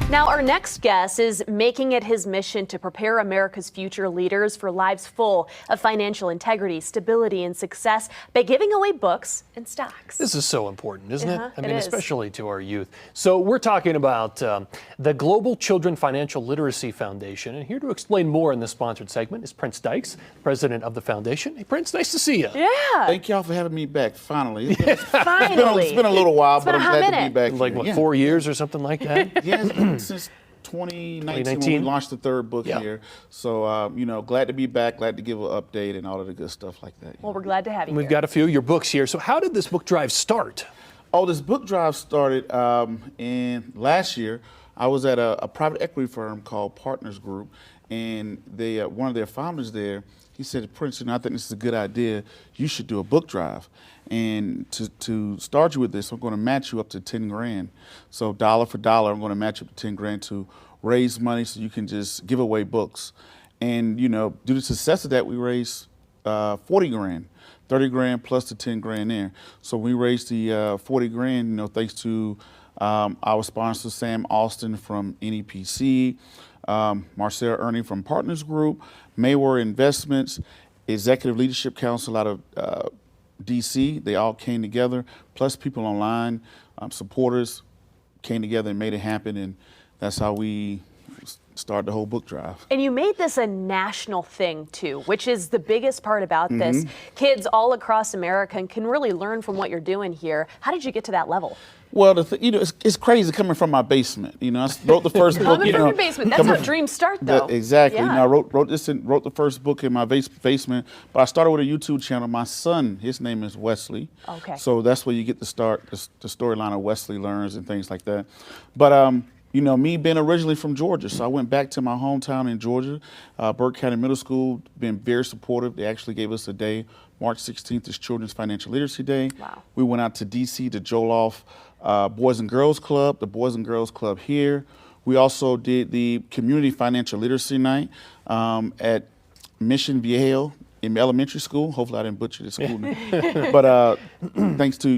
Now, our next guest is making it his mission to prepare America's future leaders for lives full of financial integrity, stability, and success by giving away books and stocks. This is so important, isn't it? I mean, it is. especially to our youth. So we're talking about the Global Children Financial Literacy Foundation. And here to explain more in this sponsored segment is Prince Dykes, president of the foundation. Hey, Prince, nice to see you. Yeah. Thank y'all for having me back, finally. Finally. It's been a little while, but I'm glad to be minute. back. Like, what, here. 4 years or something like that? Yeah, it's been since 2019 when we launched the third book here. So, glad to be back, glad to give an update and all of the good stuff like that. Well, we're glad to have you We've here. got a few of your books here. So how did this book drive start? Oh, this book drive started in last year. I was at a private equity firm called Partners Group, and they one of their founders there, he said, Prince, I think this is a good idea. You should do a book drive. And to start you with this, I'm going to match you up to 10 grand. So dollar for dollar, I'm going to match you up to 10 grand to raise money so you can just give away books. And, due to the success of that, we raised 40 grand, 30 grand plus the 10 grand there. So we raised the 40 grand, thanks to our sponsor, Sam Austin from NEPC, Marcel Ernie from Partners Group, Mayweather Investments, Executive Leadership Council out of DC. They all came together, plus people online, supporters came together and made it happen, and that's how we started the whole book drive. And you made this a national thing too, which is the biggest part about this. Kids all across America can really learn from what you're doing here. How did you get to that level? Well, it's crazy coming from my basement. I wrote the first book. Coming from your basement, that's how dreams start, though. Exactly. Yeah. I wrote the first book in my basement, but I started with a YouTube channel. My son, his name is Wesley. Okay. So that's where you get to start the storyline of Wesley Learns and things like that. But me being originally from Georgia, so I went back to my hometown in Georgia, Burke County Middle School, been very supportive. They actually gave us a day. March 16th is Children's Financial Literacy Day. Wow. We went out to DC to Joloff Boys and Girls Club, the Boys and Girls Club here. We also did the Community Financial Literacy Night at Mission Viejo in elementary school. Hopefully I didn't butcher the school name. But thanks to,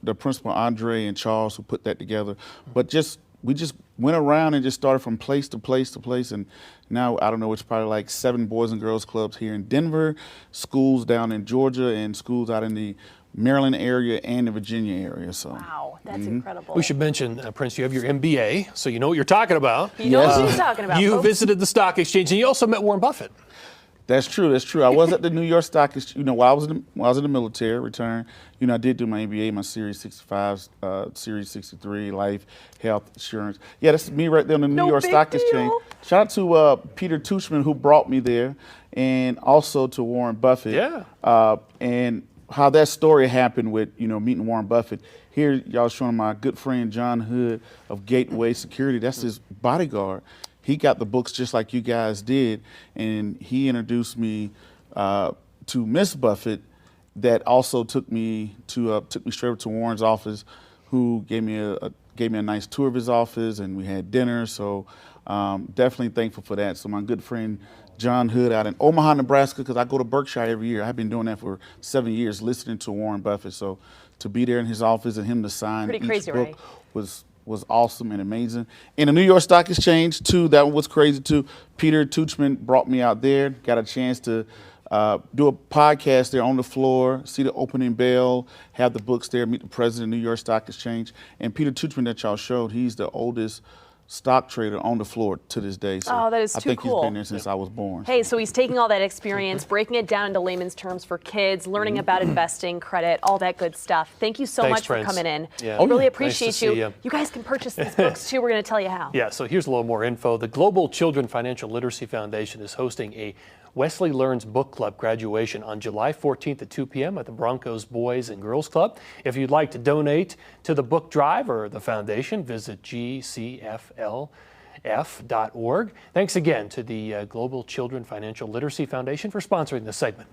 the principal Andre and Charles who put that together. But we just went around and just started from place to place to place, and now I don't know, it's probably like 7 Boys and Girls Clubs here in Denver, schools down in Georgia, and schools out in the Maryland area and the Virginia area. So Wow, that's incredible. We should mention, Prince, you have your MBA, so you know what you're talking about. You know what he's talking about, You folks. visited the stock exchange, and you also met Warren Buffett. That's true. I was at the New York Stock Exchange. While I was in the military, returned. I did do my MBA, my Series 65, Series 63, life, health insurance. Yeah, that's me right there on the New York big Stock deal. Exchange. Shout out to Peter Tuchman who brought me there, and also to Warren Buffett. Yeah. And how that story happened with meeting Warren Buffett. Here, y'all showing my good friend John Hood of Gateway Security. That's his bodyguard. He got the books just like you guys did, and he introduced me to Miss Buffett. That also took me straight up to Warren's office, who gave me a nice tour of his office, and we had dinner. So definitely thankful for that. So my good friend John Hood out in Omaha, Nebraska, because I go to Berkshire every year. I've been doing that for 7 years, listening to Warren Buffett. So to be there in his office and him to sign Pretty each crazy, book right? was awesome and amazing. In the New York Stock Exchange, too, that one was crazy, too. Peter Tuchman brought me out there, got a chance to do a podcast there on the floor, see the opening bell, have the books there, meet the president of the New York Stock Exchange. And Peter Tuchman that y'all showed, he's the oldest stock trader on the floor to this day. So Oh, that is I too think cool. he's been there since I was born. Hey, so he's taking all that experience, breaking it down into layman's terms for kids, learning about investing, credit, all that good stuff. Thank you so Thanks, much Prince. for coming in. Yeah. I really Nice appreciate to see you. you. You guys can purchase these books too. We're going to tell you how. Yeah, so here's a little more info. The Global Children Financial Literacy Foundation is hosting a Wesley Learns Book Club graduation on July 14th at 2 p.m. at the Broncos Boys and Girls Club. If you'd like to donate to the book drive or the foundation, visit gcfl.org. Thanks again to the Global Children Financial Literacy Foundation for sponsoring this segment.